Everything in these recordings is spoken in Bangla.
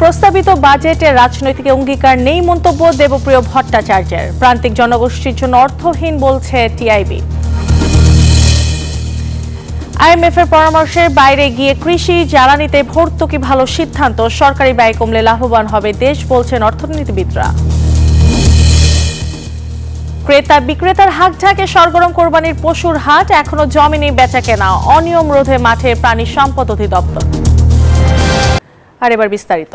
প্রস্তাবিত বাজেটে রাজনৈতিক অঙ্গীকার নেই মন্তব্য দেবপ্রিয় ভট্টাচার্যের। প্রান্তিক জনগোষ্ঠীর জন্য অর্থহীন বলছে টিআইবি। আইএমএফ এর পরামর্শের বাইরে গিয়ে কৃষি জ্বালানিতে ভর্তুকি ভালো সিদ্ধান্ত, সরকারি ব্যয় কমলে লাভবান হবে দেশ বলছেন অর্থনীতিবিদরা। ক্রেতা বিক্রেতার হাঁকঝাঁকে সরগরম কোরবানির পশুর হাট, এখনো জমিনে বেচাকেনা, অনিয়ম রোধে মাঠে প্রাণী সম্পদ অধিদপ্তর। আর এবার বিস্তারিত।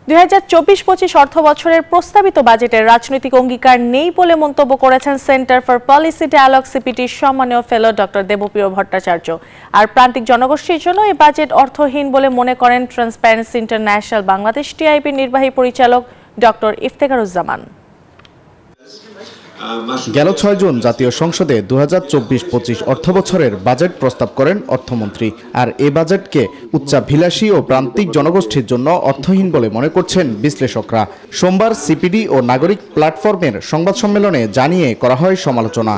2024-25 অর্থ বছরের প্রস্তাবিত বাজেটের রাজনৈতিক অঙ্গীকার নেই বলে মন্তব্য করেছেন সেন্টার ফর পলিসি ডায়ালগ সিপিটির সম্মানীয় ফেলো ডক্টর দেবপ্রিয় ভট্টাচার্য। আর প্রান্তিক জনগোষ্ঠীর জন্য এই বাজেট অর্থহীন বলে মনে করেন ট্রান্সপারেন্সি ইন্টারন্যাশনাল বাংলাদেশ টিআইবির নির্বাহী পরিচালক ডক্টর ইফতেখারুজ্জামান। গেল 6 জুন জাতীয় সংসদে 2024-25 অর্থবছরের বাজেট প্রস্তাব করেন অর্থমন্ত্রী। আর এই বাজেটকে উচ্চাভিলাষী ও প্রান্তিক জনগোষ্ঠীর জন্য অর্থহীন বলে মনে করছেন বিশ্লেষকরা। সোমবার সিপিডি ও নাগরিক প্ল্যাটফর্মের সংবাদ সম্মেলনে জানিয়ে করা হয় সমালোচনা।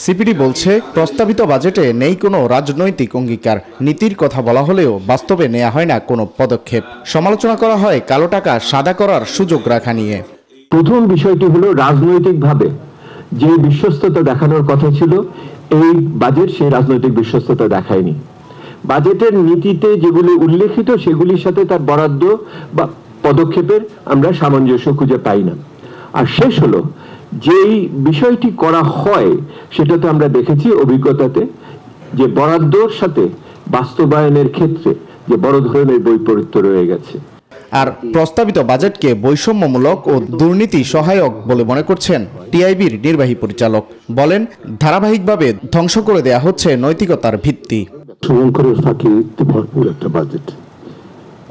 সিপিডি বলছে, প্রস্তাবিত বাজেটে নেই কোনো রাজনৈতিক অঙ্গীকার, নীতির কথা বলা হলেও বাস্তবে নেওয়া হয় না কোনো পদক্ষেপ। সমালোচনা করা হয় কালো টাকা সাদা করার সুযোগ রাখা নিয়ে। প্রথম বিষয়টি হলো রাজনৈতিকভাবে যে বিশ্বস্ততা দেখানোর কথা ছিল, এই বাজেট সেই রাজনৈতিক বিশ্বস্ততা দেখায়নি। বাজেটের নীতিতে যেগুলি উল্লেখিত সেগুলির সাথে তার বরাদ্দ বা পদক্ষেপের আমরা সামঞ্জস্য খুঁজে পাই না। আর শেষ হলো, যেই বিষয়টি করা হয় সেটাতে আমরা দেখেছি অভিজ্ঞতাতে যে বরাদ্দর সাথে বাস্তবায়নের ক্ষেত্রে যে বড় ধরনের বৈপরীত্য রয়ে গেছে। আর প্রস্তাবিত বাজেটকে বৈষম্যমূলক ও দুর্নীতি সহায়ক বলে মনে করছেন টিআইবির নির্বাহী পরিচালক। বলেন, ধারাবাহিকভাবে ধ্বংস করে দেয়া হচ্ছে নৈতিকতার ভিত্তি। শুভঙ্করের ফাঁকিতে ভরপুর একটা বাজেট,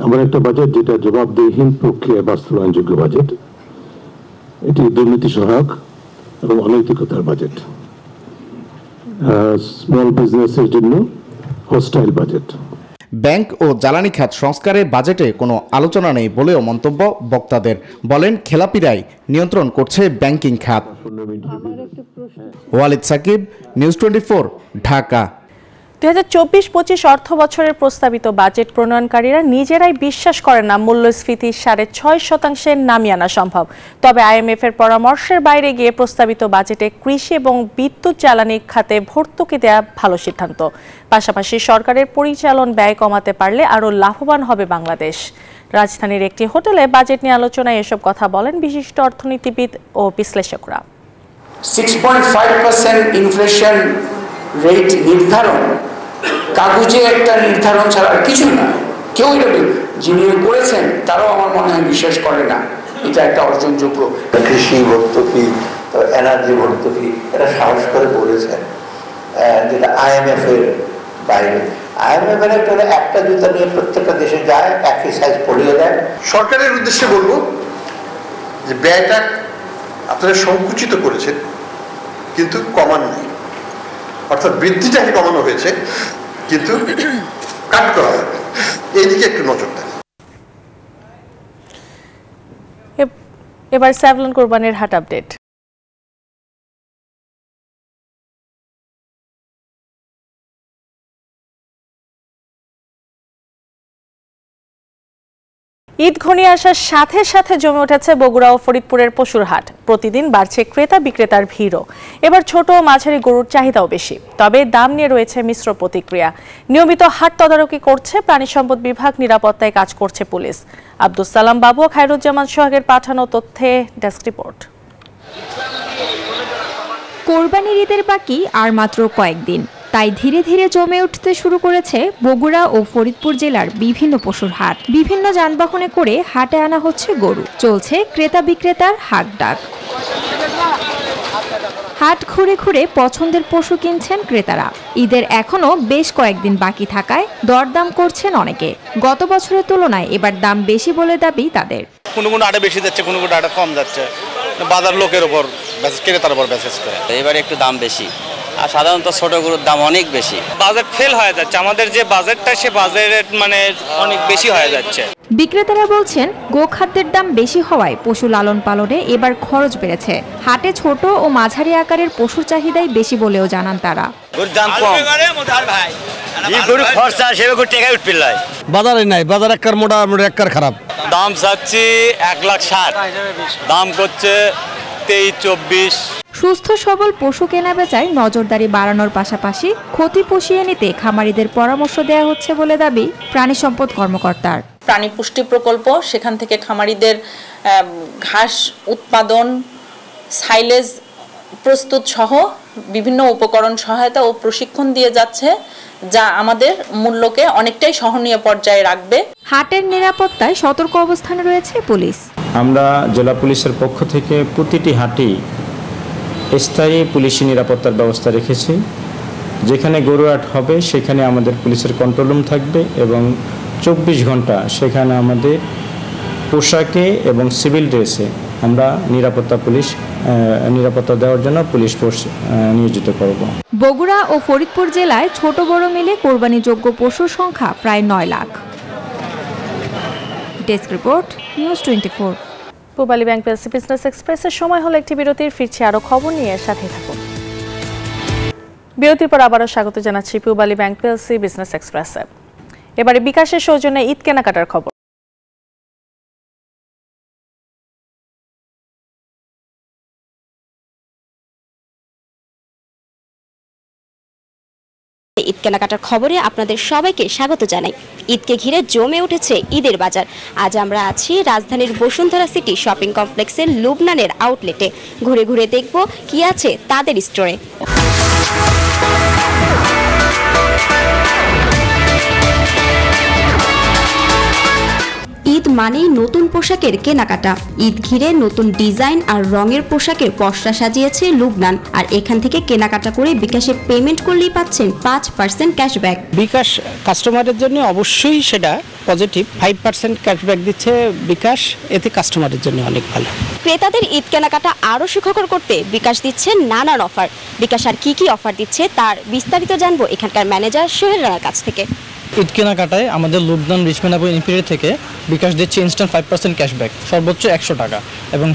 এমন একটা বাজেট যেটা জবাবদিহিহীন প্রক্রিয়ায় বাস্তবায়নযোগ্য বাজেট। এটি দুর্নীতি সহায়ক এবং অনৈতিকতার বাজেট, স্মল বিজনেসের জন্য হস্টাইল বাজেট। ব্যাংক ও জ্বালানি খাত সংস্কারের বাজেটে কোনো আলোচনা নেই বলেও মন্তব্য বক্তাদের। বলেন, খেলাপিরাই নিয়ন্ত্রণ করছে ব্যাংকিং খাত। ওয়ালিদ সাকিব, নিউজ 24, ঢাকা। 2024-25 অর্থ বছরের প্রস্তাবিত বাজেট প্রণয়নকারীরা নিজেরাই বিশ্বাস করেন না মূল্যস্ফীতি 6.5% নামিয়ে আনা সম্ভব। তবে আইএমএফ এর পরামর্শের বাইরে গিয়ে প্রস্তাবিত বাজেটে কৃষি এবং বিদ্যুৎ জ্বালানি খাতে ভর্তুকি দেয়া ভালো সিদ্ধান্ত। পাশাপাশি সরকারের পরিচালন ব্যয় কমাতে পারলে আরও লাভবান হবে বাংলাদেশ। রাজধানীর একটি হোটেলে বাজেট নিয়ে আলোচনায় এসব কথা বলেন বিশিষ্ট অর্থনীতিবিদ ও বিশ্লেষকরা। 6.5% ইনফ্লেশন রেট নির্ধারণ কাগজে একটা নির্ধারণ ছাড়া কিছু না। কেউ এটা যিনি করেছেন তারাও আমার মনে হয় বিশ্বাস করে না এটা একটা অর্জনযোগ্য। কৃষি ভর্তুকি, এনার্জি ভর্তুকি এটা সাহস করে বলেছেন, যেটা আইএমএফ এর বাইরে। আইএমএফ এর একটা জুতা নিয়ে প্রত্যেকটা দেশে যায়, একই সাইজ পড়িয়ে দেয়। সরকারের উদ্দেশ্যে বলবো যে ব্যয়টা আপনারা সংকুচিত করেছেন কিন্তু কমান নেই, অর্থাৎ বৃদ্ধিটাকে কমানো হয়েছে কিন্তু কাট করা হবে, এইদিকে একটু নজর দেন। এবার স্যাভলন কোরবানির হাট আপডেট। ঈদ ঘনিয়ে আসার সাথে সাথে জমে উঠেছে বগুড়া ও ফরিদপুরের পশুর হাট। প্রতিদিন বাড়ছে ক্রেতা বিক্রেতার ভিড়ও। এবার ছোট ও মাঝারি গরুর চাহিদাও বেশি, তবে দাম নিয়ে রয়েছে মিশ্র প্রতিক্রিয়া। নিয়মিত হাট তদারকি করছে প্রাণী সম্পদ বিভাগ, নিরাপত্তায় কাজ করছে পুলিশ। আব্দুস সালাম বাবু ও খায়রুজ্জামান সোহাগের পাঠানো তথ্যে ডেস্ক রিপোর্ট। কোরবানির ঈদের বাকি আর মাত্র কয়েকদিন, তাই ধীরে ধীরে জমে উঠতে শুরু করেছে বগুড়া ও ফরিদপুর জেলার বিভিন্ন পশুর হাট। বিভিন্ন যানবাহনে করে হাটে আনা হচ্ছে গরু, চলছে ক্রেতা বিক্রেতার হাক ডাক। হাট ঘুরে ঘুরে পছন্দের পশু কিনছেন ক্রেতারা। ঈদের এখনো বেশ কয়েকদিন বাকি থাকায় দরদাম করছেন অনেকে। গত বছরের তুলনায় এবার দাম বেশি বলে দাবি তাদের। কোনো কোনো আটা বেশি যাচ্ছে, কোনো কোনো আটা কম যাচ্ছে, বাজার লোকের উপর ক্রেতার উপর বেসিস করে। এবারে একটু দাম বেশি, আর সাধারণত ছোট গরুর দাম অনেক বেশি। বাজেট ফেল হয়ে যাচ্ছে, আমাদের যে বাজেটটা সে বাজেট মানে অনেক বেশি হয়ে যাচ্ছে। বিক্রেতারা বলছেন গোখাদ্যের দাম বেশি হওয়ায় পশু লালন পালনে এবার খরচ বেড়েছে। হাটে ছোট ও মাঝারি আকারের পশুর চাহিদাই বেশি বলেও জানান তারা। গরুর দাম কম, গরু খরচা সেভাবে টাকা উঠবে নয়। বাজারে নাই, বাজার একবার মোটা একবার খারাপ। দাম চাচ্ছি 1,60,000, দাম করছে 23-24। সুস্থ সবল পশু কেনা বেচায় নজরদারি বাড়ানোর পাশাপাশি ক্ষতি পুষিয়ে নিতে খামারিদের পরামর্শ দেওয়া হচ্ছে বলে দাবি প্রাণী সম্পদ কর্মকর্তার। প্রাণী পুষ্টি প্রকল্প, সেখান থেকে খামারিদের ঘাস উৎপাদন, সাইলেজ প্রস্তুত সহ বিভিন্ন উপকরণ সহায়তা ও প্রশিক্ষণ দিয়ে যাচ্ছে, যা আমাদের মূল্যকে অনেকটাই সহনীয় পর্যায়ে রাখবে। হাটের নিরাপত্তায় সতর্ক অবস্থানে রয়েছে পুলিশ। আমরা জেলা পুলিশের পক্ষ থেকে প্রতিটি হাটেই স্থায়ী পুলিশি নিরাপত্তার ব্যবস্থা রেখেছি। যেখানে গরু হাট হবে সেখানে আমাদের পুলিশের কন্ট্রোল রুম থাকবে এবং 24 ঘন্টা সেখানে আমাদের পোশাকে এবং সিভিল ড্রেসে আমরা নিরাপত্তা দেওয়ার জন্য পুলিশ ফোর্স নিয়োজিত করব। বগুড়া ও ফরিদপুর জেলায় ছোট বড় মিলে কোরবানিযোগ্য পশুর সংখ্যা প্রায় 9 lakh. Desk report, news 24। Pubali bank PLC business এক্সপ্রেসের সময় হলো একটি বিরতির, ফিরছি আরো খবর নিয়ে, সাথে থাকুন। বিরতির পর আবারও স্বাগত জানাচ্ছি পূবালী ব্যাংক পিএলসি বিজনেস এক্সপ্রেসে। এবারে বিকাশের সৌজন্যে ঈদ কেনাকাটার খবর। ঈদ কেনাকাটার খবরে আপনাদের সবাইকে স্বাগত জানাই। ঈদকে ঘিরে জমে উঠেছে ঈদের বাজার। আজ আমরা আছি রাজধানীর বসুন্ধরা সিটি শপিং কমপ্লেক্সের লুবনানের আউটলেটে। ঘুরে ঘুরে দেখব কি আছে তাদের স্টোরে। ঈদ মানেই নতুন পোশাকের কেনাকাটা। ঈদ ঘিরে নতুন ডিজাইন আর রঙের পোশাকের পসরা সাজিয়েছে লুবনান। আর এখান থেকে কেনাকাটা করে বিকাশে পেমেন্ট করলেই পাচ্ছেন 5% ক্যাশব্যাক। বিকাশ কাস্টমারের জন্য অবশ্যই সেটা পজিটিভ। 5% ক্যাশব্যাক দিচ্ছে বিকাশ, এতে কাস্টমারের জন্য অনেক ভালো। ক্রেতাদের ঈদ কেনাকাটা আরও সুখকর করতে বিকাশ দিচ্ছে নানান অফার। বিকাশ আর কি অফার দিচ্ছে তার বিস্তারিত জানবো এখানকার ম্যানেজার সোহেল রানার কাছ থেকে। ঈদ কেনাকাটায় আমাদের লুবনান রিচমেন্ট এবং ইনফিনিটি থেকে বিকাশ দিচ্ছে ইনস্ট্যান্ট 5% ক্যাশব্যাক, সর্বোচ্চ 100 টাকা, এবং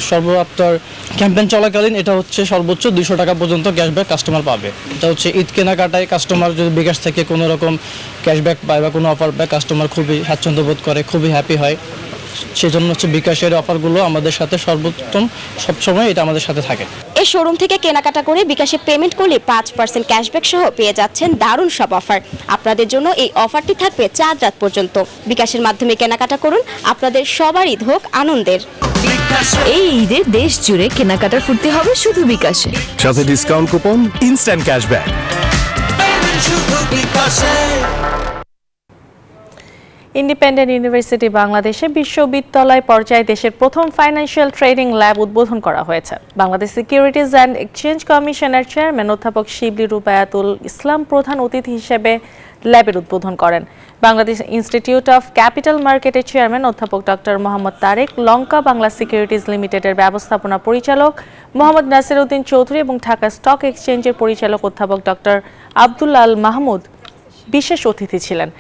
আপনার ক্যাম্পেইন চলাকালীন এটা হচ্ছে সর্বোচ্চ 200 টাকা পর্যন্ত ক্যাশব্যাক কাস্টমার পাবে। এটা হচ্ছে ঈদ কেনাকাটায় কাস্টমার যদি বিকাশ থেকে কোনো রকম ক্যাশব্যাক পায় বা কোনো অফার পায়, কাস্টমার খুবই স্বাচ্ছন্দ্য বোধ করে, খুবই হ্যাপি হয়। সেজন্য হচ্ছে বিকাশের অফারগুলো আমাদের সাথে সর্বোত্তম, সবসময় এটা আমাদের সাথে থাকে। এই শোরুম থেকে কেনাকাটা করে বিকাশে পেমেন্ট করলে 5% ক্যাশব্যাক সহ পেয়ে যাচ্ছেন দারুণ সব অফার। আপনাদের জন্য এই অফারটি থাকবে 4 রাত পর্যন্ত। বিকাশের মাধ্যমে কেনাকাটা করুন, আপনাদের সবার ঈদ হোক আনন্দের। এই ঈদে দেশ জুড়ে কেনাকাটার ফুর্তি হবে শুধু বিকাশে, সাথে discount coupon, instant cashback. Independent university বাংলাদেশে বিশ্ববিদ্যালয় পর্যায়ে দেশের প্রথম ফাইন্যান্সিয়াল ট্রেডিং ল্যাব উদ্বোধন করা হয়েছে। বাংলাদেশ সিকিউরিটিজ অ্যান্ড এক্সচেঞ্জ কমিশনের চেয়ারম্যান অধ্যাপক শিবলি রুবায়াতুল ইসলাম প্রধান অতিথি হিসেবে ল্যাবের উদ্বোধন করেন। বাংলাদেশ ইনস্টিটিউট অফ ক্যাপিটাল মার্কেটের চেয়ারম্যান অধ্যাপক ডক্টর মোহাম্মদ তারেক, লঙ্কা বাংলা সিকিউরিটিজ লিমিটেডের ব্যবস্থাপনা পরিচালক মোহাম্মদ নাসির উদ্দিন চৌধুরী এবং ঢাকা স্টক এক্সচেঞ্জের পরিচালক অধ্যাপক ডক্টর আব্দুল আল মাহমুদ বিশেষ অতিথি ছিলেন।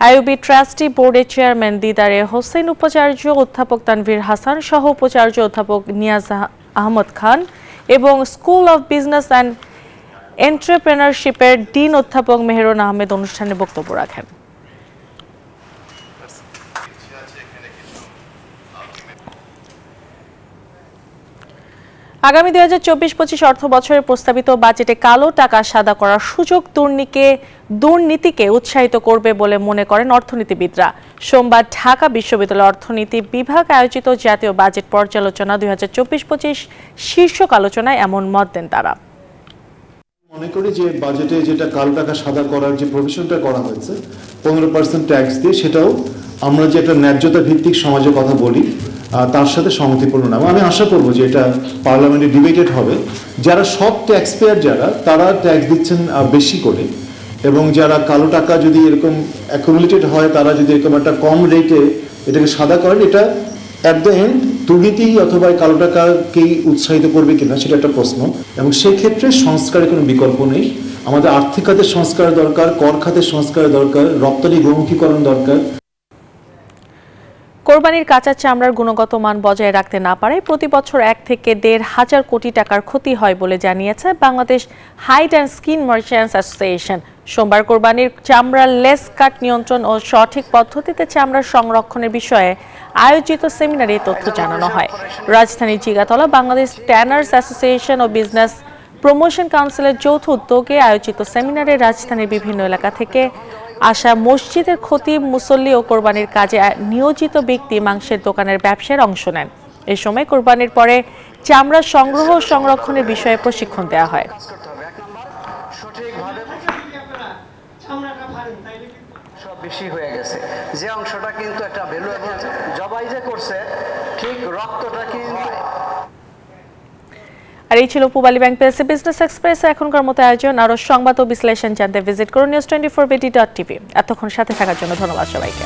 আইওবি ট্রাস্টি বোর্ডের চেয়ারম্যান দিদারে হোসেন, উপাচার্য অধ্যাপক তানভীর হাসান সহ উপাচার্য অধ্যাপক নিয়াজ আহমদ খান এবং স্কুল অফ বিজনেস অ্যান্ড এন্টারপ্রেনারশিপের ডিন অধ্যাপক মেহেরুন আহমেদ অনুষ্ঠানে বক্তব্য রাখেন। আগামী 2024-25 অর্থ বছরের প্রস্তাবিত বাজেটে কালো টাকা সাদা করার সুযোগ দুর্নীতিকে উৎসাহিত করবে বলে মনে করেন অর্থনীতিবিদরা। সোমবার ঢাকা বিশ্ববিদ্যালয় অর্থনীতি বিভাগ আয়োজিত জাতীয় বাজেট পর্যালোচনা 2024-25 শীর্ষক আলোচনায় এমন মত দেন তারা। মনে করি যে বাজেটে যেটা কালো টাকা সাদা করার যে প্রভিশনটা করা হয়েছে 15% ট্যাক্স দিয়ে, সেটাও আমরা যে একটা ন্যায্যতা ভিত্তিক সমাজের কথা বলি তার সাথে সঙ্গতিপূর্ণ না। আমি আশা করব যে এটা পার্লামেন্টে ডিবেটেড হবে। যারা সব ট্যাক্স পেয়ার তারা ট্যাক্স দিচ্ছেন বেশি করে, এবং যারা কালো টাকা যদি এরকম অ্যাকুমুলেটেড হয় তারা যদি এরকম একটা কম রেটে এটাকে সাদা করেন, এটা অ্যাট দ্য এন্ড দুর্নীতি অথবা কালো টাকাকেই উৎসাহিত করবে কিনা সেটা একটা প্রশ্ন। এবং সেক্ষেত্রে সংস্কারের কোনো বিকল্প নেই। আমাদের আর্থিক খাতের সংস্কার দরকার, কর খাতের সংস্কার দরকার, রপ্তানি বহুমুখীকরণ দরকার। কোরবানির কাঁচা চামড়ার গুণগত মান বজায় রাখতে না পারে প্রতি বছর 1 থেকে 1.5 কোটি টাকার ক্ষতি হয় বলে জানিয়েছে Bangladesh hide and skin merchants association. সোমবার কোরবানির চামড়ার লেস কাট নিয়ন্ত্রণ ও সঠিক পদ্ধতিতে চামড়া সংরক্ষণের বিষয়ে আয়োজিত সেমিনারে তথ্য জানানো হয়। রাজধানীর জিগাতলা বাংলাদেশ ট্যানার্স অ্যাসোসিয়েশন ও বিজনেস প্রমোশন কাউন্সিলের যৌথ উদ্যোগে আয়োজিত সেমিনারে রাজধানীর বিভিন্ন এলাকা থেকে আসা মসজিদের খতিব, মুসল্লি ও কোরবানির কাজে নিয়োজিত ব্যক্তি মাংসের দোকানের ব্যবসায় অংশ নেন। এই সময় কোরবানির পরে চামড়া সংগ্রহ ও সংরক্ষণের বিষয়ে প্রশিক্ষণ দেওয়া হয়। বেশি হয়ে গেছে, যে অংশটা কিন্তু একটা ভ্যালুয়েবল জবাই যে করছে, ঠিক রক্তটা কি হয়। আর এই ছিল পূবালী ব্যাংক পেসি বিজনেস এক্সপ্রেস এখনকার মতো আয়োজন। আরো সংবাদ ও বিশ্লেষণ জানতে ভিজিট করুন news24bd.tv। এতক্ষণ সাথে থাকার জন্য ধন্যবাদ সবাইকে।